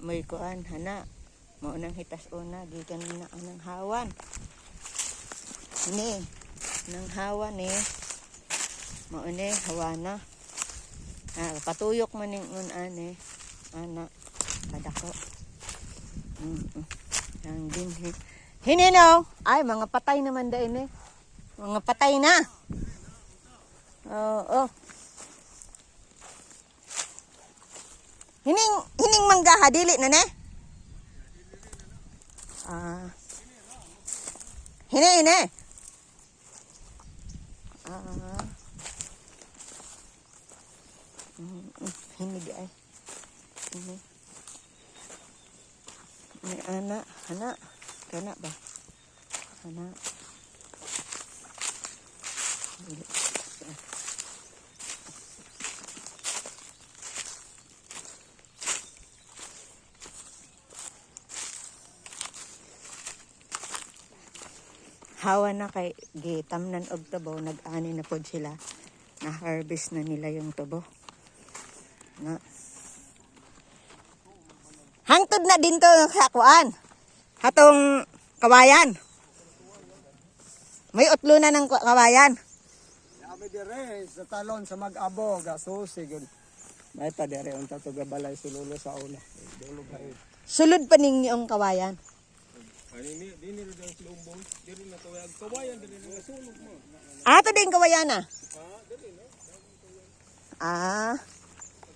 may kuan hana. Maunang hitas una gikan na anang hawan. Ni nang hawan ni maune hawana. Patuyok man ning unane ana kadako. Yang din hininaw ay mga patay naman da ini. Mga patay na. Oo. Hining manggaha dili na ne? Hini. Hini di ay. Ini. Ini anak, kana ba? Anak. Hawa na kay gitamnan og tubo, nag-ani na pod sila. Na-harvest na nila yung tubo. Na. Hangtod na din to sa kuan. Hatong kawayan. May utlo na ng kawayan. Kami dire sa talon sa mag-abo gasusi gud. May pa dire unta to gabalay sululo sa una. Dulog ha. Sulod pa ninyo ang kawayan. Ani dinhi rin ang lumbong, diri na tawag kawayan diri na sunog mo. To din kawayan na. Diri na.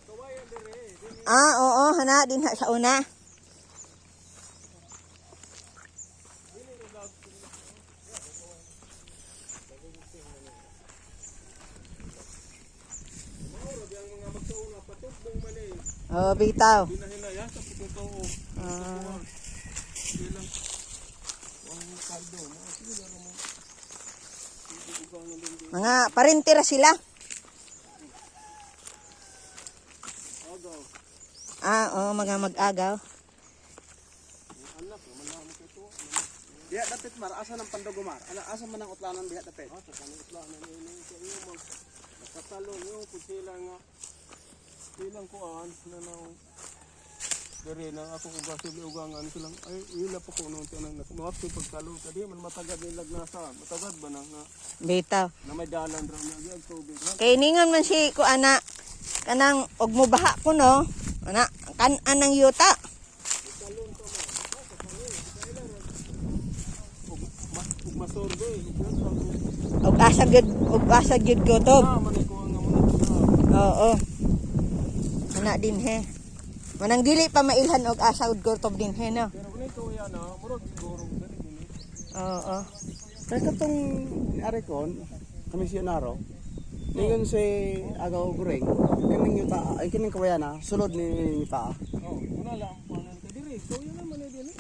Kawayan diri. Oo, hana din sa una. Oh, bitaw. Mga parintira sila. Mga mag-agaw. Diha dapit mar asa ng pandogomar. Asa man ang utlanan diha dapit. Sa kanang utlanan ini sa iyo mo. Nakatalo yo pud sila nga silang kuan nanaw dere na ako ugasig ugangan silang ay ila pa ko nung tanang nakuha ko pagtalo kadi man matagad nilag nasa matagad ba na nga Bitaw. na may dalan ra na ang tubig ha. Kay ningon man si ko ana kanang og mubaha ko no. Ana kan anang yuta. Ug masorbe Og asa gyud gotob. man ko nga Oo. Ana din he. Manang dili pa mailhan og asa ug gotob din he no. pero kung ito yan murag siguro dali gini. Oo. Pero katong arekon komisyonaro ningon si agaw gureng kining yuta ay kining kawayana sulod ni yuta. Una lang panan ka diri. So yun naman din ni.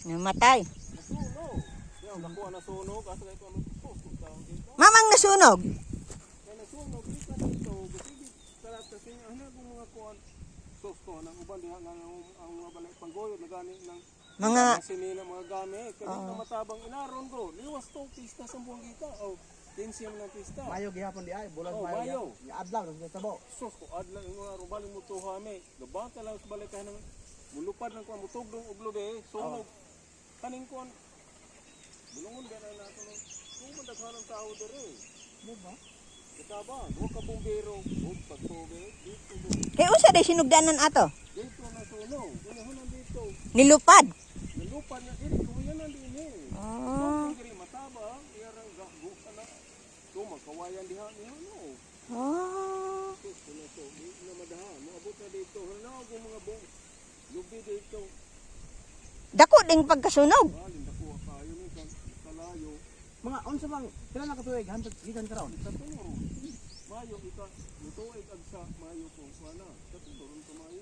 Namatay. Nasunog. Yung nakuha na sunog asa kay ano post taon dito. Mamang nasunog. Kaya nasunog dito dito gusigi salat kasi ana kung mga kuan sosto nang uban diha nga ang mga balay panggoyo nagani ng Mga sinina mga gamit kaya na matabang inaron bro liwas to pista sa buong kita tensiyam ng pista Mayo gihapon di ay bulan mayo Ni adlaw sa tabo. sus ko adlaw yung mga rubaling mo tuhame gabanta lang sa balay ka ng mulupad ng kuan mutugdong ublobe sunog kaning kuan bulungon ba na nato no kung daghan tao dere mo ba kitaba do ka bumbero ug pagtubig dito kay usa day sinugdanan ato. dito na sunog hunan dito Nilupad. nilupad na diri kuya na din eh diri mataba iyarang gahusa na to magkawayan diha niya no so di na madaha moabot na dito na ako mga bong lubi dito Dako ding pagkasunog. linda ko kayo ni kalayo Mga unsa bang pila na katuig hantod gikan karon? sa turo mayo ika mutuig agsa mayo ko wala sa turo to mayo